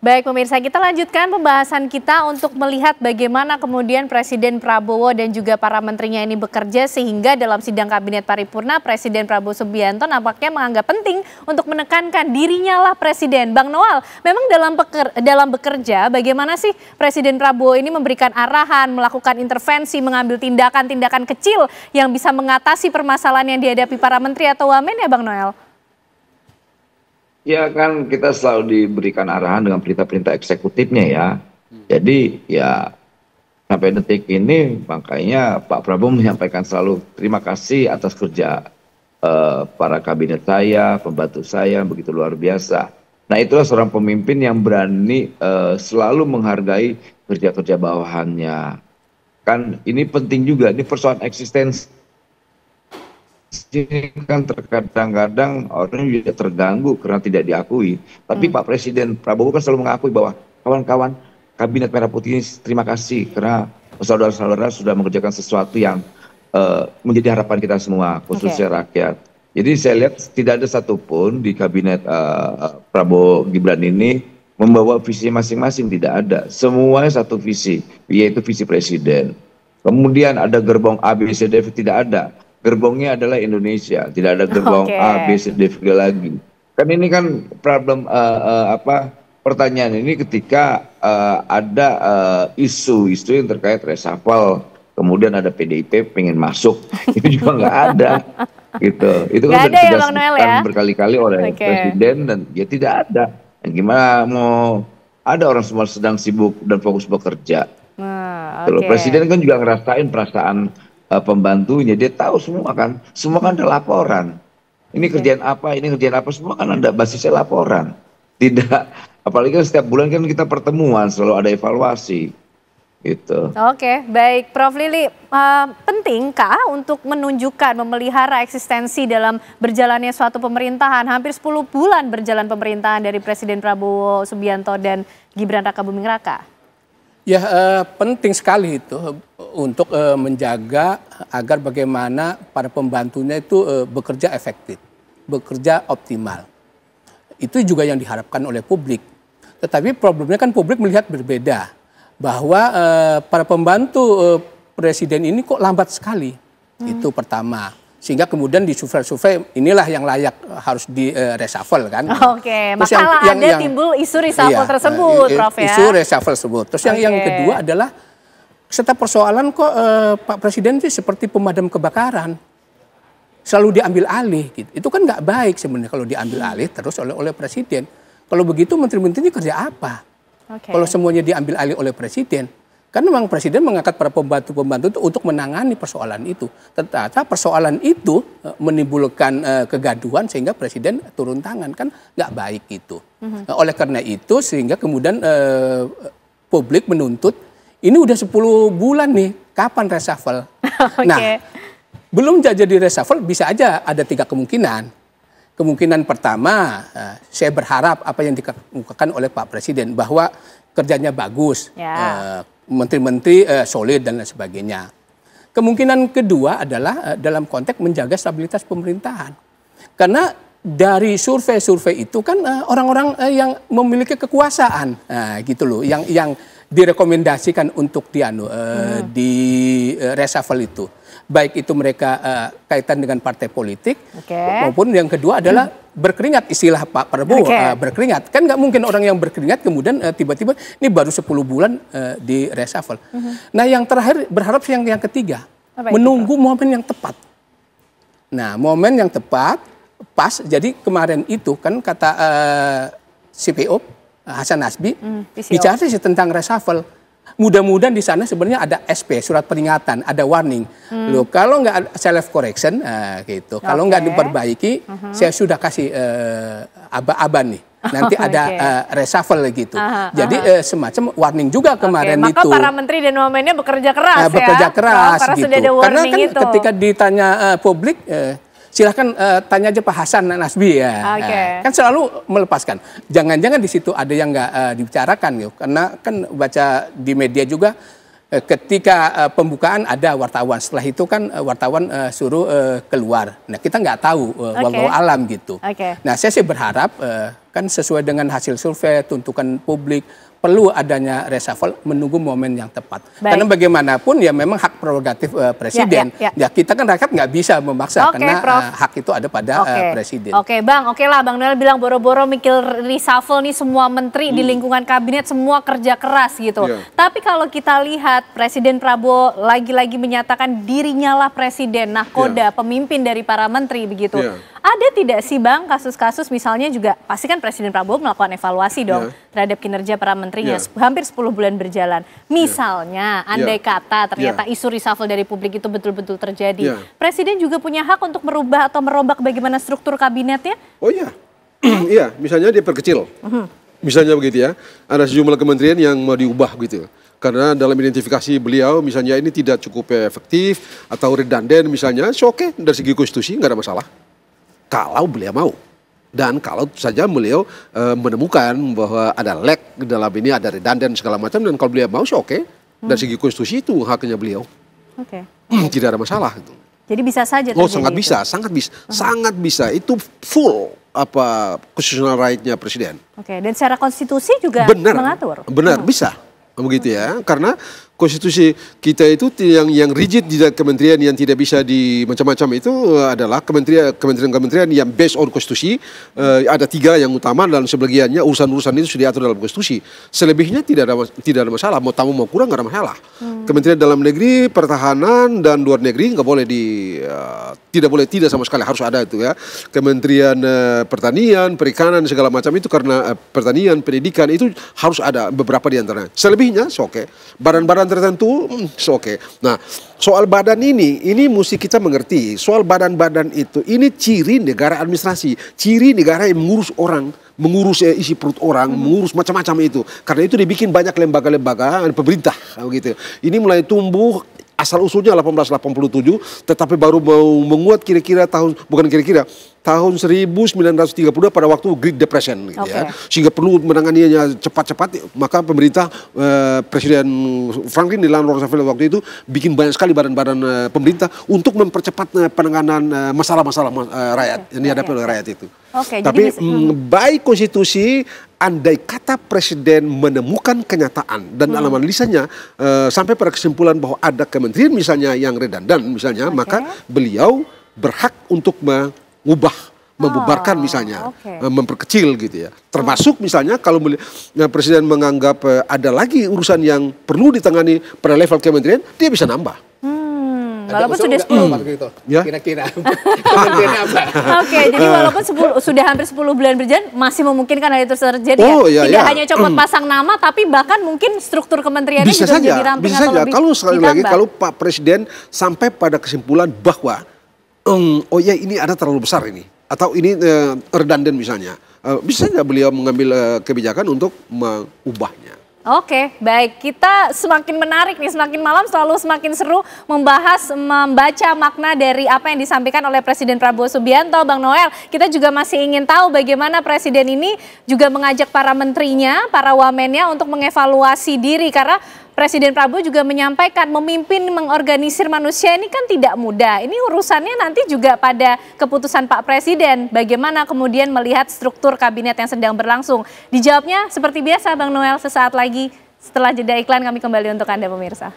Baik pemirsa, kita lanjutkan pembahasan kita untuk melihat bagaimana kemudian Presiden Prabowo dan juga para menterinya ini bekerja sehingga dalam sidang kabinet paripurna Presiden Prabowo Subianto nampaknya menganggap penting untuk menekankan dirinya lah Presiden. Bang Noel, memang dalam bekerja bagaimana sih Presiden Prabowo ini memberikan arahan, melakukan intervensi, mengambil tindakan-tindakan kecil yang bisa mengatasi permasalahan yang dihadapi para menteri atau wamen ya Bang Noel? Ya kan kita selalu diberikan arahan dengan perintah-perintah eksekutifnya ya. Jadi ya sampai detik ini makanya Pak Prabowo menyampaikan selalu terima kasih atas kerja para kabinet saya, pembantu saya begitu luar biasa. Nah itulah seorang pemimpin yang berani selalu menghargai kerja-kerja bawahannya. Kan ini penting juga, ini persoalan eksistensi. Ini kan terkadang-kadang orang juga terganggu karena tidak diakui. Tapi Pak Presiden Prabowo kan selalu mengakui bahwa kawan-kawan Kabinet Merah Putih ini terima kasih karena saudara-saudara sudah mengerjakan sesuatu yang menjadi harapan kita semua, khususnya rakyat. Jadi saya lihat tidak ada satupun di Kabinet Prabowo Gibran ini membawa visi masing-masing, tidak ada. Semuanya satu visi, yaitu visi Presiden. Kemudian ada gerbong A, B, C, D, tidak ada. Gerbongnya adalah Indonesia, tidak ada gerbong A, B, C, D lagi. Kan ini kan problem pertanyaan ini ketika ada isu-isu yang terkait reshuffle, kemudian ada PDIP pengen masuk, itu juga nggak ada, gitu. Itu kan sudah ditegaskan berkali-kali oleh Presiden dan ya tidak ada. Gimana mau ada orang semua sedang sibuk dan fokus bekerja. Presiden kan juga ngerasain perasaan pembantunya, dia tahu semua kan ada laporan. Ini kerjaan apa, semua kan ada basisnya laporan. Tidak, apalagi kan setiap bulan kan kita pertemuan, selalu ada evaluasi. Gitu. Oke, baik. Prof. Lili, pentingkah untuk menunjukkan, memelihara eksistensi dalam berjalannya suatu pemerintahan? Hampir 10 bulan berjalan pemerintahan dari Presiden Prabowo Subianto dan Gibran Rakabuming Raka. Ya, penting sekali itu untuk menjaga agar bagaimana para pembantunya itu bekerja efektif, bekerja optimal. Itu juga yang diharapkan oleh publik. Tetapi problemnya kan publik melihat berbeda, bahwa para pembantu presiden ini kok lambat sekali. Itu pertama. Sehingga kemudian di survei inilah yang layak harus di reshuffle kan. Oke, maka ada timbul isu reshuffle tersebut, Prof ya. Isu reshuffle tersebut. Terus yang kedua adalah serta persoalan kok Pak Presiden itu seperti pemadam kebakaran. Selalu diambil alih gitu. Itu kan nggak baik sebenarnya kalau diambil alih terus oleh Presiden. Kalau begitu menteri-menterinya kerja apa? Kalau semuanya diambil alih oleh Presiden. Kan memang Presiden mengangkat para pembantu-pembantu itu untuk menangani persoalan itu. Ternyata persoalan itu menimbulkan kegaduhan sehingga Presiden turun tangan. Kan nggak baik itu. Oleh karena itu sehingga kemudian publik menuntut, ini udah 10 bulan nih, kapan reshuffle? Nah, belum jadi reshuffle bisa aja ada 3 kemungkinan. Kemungkinan pertama, saya berharap apa yang dikemukakan oleh Pak Presiden bahwa kerjanya bagus. Menteri-menteri solid dan lain sebagainya. Kemungkinan kedua adalah dalam konteks menjaga stabilitas pemerintahan. Karena dari survei-survei itu kan orang-orang yang memiliki kekuasaan, gitu loh, yang direkomendasikan untuk di reshuffle itu. Baik itu mereka kaitan dengan partai politik, maupun yang kedua adalah berkeringat, istilah Pak Prabowo, berkeringat. Kan nggak mungkin orang yang berkeringat kemudian tiba-tiba ini baru 10 bulan di reshuffle. Nah yang terakhir berharap yang ketiga, menunggu momen yang tepat. Nah momen yang tepat, pas, jadi kemarin itu kan kata CPO, Hasan Nasbi, bicara sih tentang reshuffle. Mudah-mudahan di sana sebenarnya ada SP, surat peringatan, ada warning. Loh, kalau nggak ada self correction, gitu. Kalau nggak diperbaiki, saya sudah kasih aba-aba nih. Nanti ada reshuffle gitu. Jadi semacam warning juga kemarin itu. Maka para menteri dan wamennya bekerja keras ya. Bekerja keras gitu. Sudah ada karena kan itu. ketika ditanya publik, silahkan tanya aja Pak Hasan Nasbi ya. Kan selalu melepaskan. Jangan-jangan di situ ada yang nggak dibicarakan gitu. Karena kan baca di media juga ketika pembukaan ada wartawan. Setelah itu kan wartawan suruh keluar. Nah kita nggak tahu wallahu alam gitu. Nah saya sih berharap kan sesuai dengan hasil survei, tuntukan publik, perlu adanya reshuffle menunggu momen yang tepat. Karena bagaimanapun ya memang hak prerogatif presiden. Ya kita kan rakyat nggak bisa memaksa karena hak itu ada pada presiden. Bang, lah Bang Noel bilang boro-boro mikir reshuffle nih semua menteri di lingkungan kabinet semua kerja keras gitu. Tapi kalau kita lihat Presiden Prabowo lagi-lagi menyatakan dirinya lah presiden, nahkoda, pemimpin dari para menteri begitu. Ada tidak sih Bang kasus-kasus misalnya juga pasti kan Presiden Prabowo melakukan evaluasi dong terhadap kinerja para menterinya hampir 10 bulan berjalan. Misalnya andai kata ternyata isu reshuffle dari publik itu betul-betul terjadi. Presiden juga punya hak untuk merubah atau merombak bagaimana struktur kabinetnya? Oh iya, iya misalnya dia perkecil. Misalnya begitu ya, ada sejumlah kementerian yang mau diubah gitu. Karena dalam identifikasi beliau misalnya ini tidak cukup efektif atau redundant misalnya, oke dari segi konstitusi nggak ada masalah. Kalau beliau mau. Dan kalau saja beliau menemukan bahwa ada lag dalam ini, ada redundant segala macam, dan kalau beliau mau oke. Dari segi konstitusi itu haknya beliau. Tidak ada masalah. Jadi bisa saja terjadi. Oh sangat bisa, sangat bisa. Sangat bisa, itu full constitutional right-nya presiden. Dan secara konstitusi juga mengatur? Benar, bisa. Begitu ya, karena konstitusi kita itu yang rigid di kementerian yang tidak bisa di macam-macam itu adalah kementerian yang based on konstitusi. Ada 3 yang utama dan sebagiannya urusan-urusan itu sudah diatur dalam konstitusi. Selebihnya tidak ada masalah, mau tamu mau kurang nggak ada masalah. Kementerian Dalam Negeri, Pertahanan dan Luar Negeri nggak boleh tidak sama sekali, harus ada itu ya. Kementerian Pertanian, Perikanan segala macam itu karena pertanian, pendidikan itu harus ada beberapa di antaranya. Selebihnya oke. Badan-badan tertentu oke. Nah, soal badan ini mesti kita mengerti. Soal badan-badan itu ini ciri negara administrasi, ciri negara yang mengurus orang, mengurus isi perut orang, mengurus macam-macam itu. Karena itu dibikin banyak lembaga-lembaga pemerintah gitu. Ini mulai tumbuh asal usulnya 1887, tetapi baru mau menguat tahun 1932 pada waktu Great Depression gitu ya. Sehingga perlu menanganinya cepat-cepat, maka pemerintah Presiden Franklin Delano Roosevelt waktu itu bikin banyak sekali badan-badan pemerintah untuk mempercepat penanganan masalah-masalah rakyat yang dihadapi oleh rakyat itu. Tapi baik konstitusi, andai kata presiden menemukan kenyataan dan dalam analisanya sampai pada kesimpulan bahwa ada kementerian misalnya yang redundant misalnya, maka beliau berhak untuk membubarkan misalnya, memperkecil gitu ya. Termasuk misalnya kalau presiden menganggap ada lagi urusan yang perlu ditangani pada level kementerian, dia bisa nambah. Walaupun sudah 10 kira-kira. Jadi walaupun sudah hampir 10 bulan berjalan masih memungkinkan hal itu terjadi. Tidak hanya copot pasang nama, tapi bahkan mungkin struktur kementeriannya juga jadi ramping atau lebih. Kalau sekali lagi kalau Pak Presiden sampai pada kesimpulan bahwa ini ada terlalu besar ini, atau ini redundant misalnya, bisa saja beliau mengambil kebijakan untuk mengubahnya. Baik, kita semakin menarik nih, semakin malam selalu semakin seru membaca makna dari apa yang disampaikan oleh Presiden Prabowo Subianto. Bang Noel, kita juga masih ingin tahu bagaimana Presiden ini juga mengajak para menterinya, para wamennya untuk mengevaluasi diri, karena Presiden Prabowo juga menyampaikan memimpin, mengorganisir manusia ini kan tidak mudah. Ini urusannya nanti juga pada keputusan Pak Presiden. Bagaimana kemudian melihat struktur kabinet yang sedang berlangsung. Dijawabnya seperti biasa Bang Noel sesaat lagi. Setelah jeda iklan kami kembali untuk Anda pemirsa.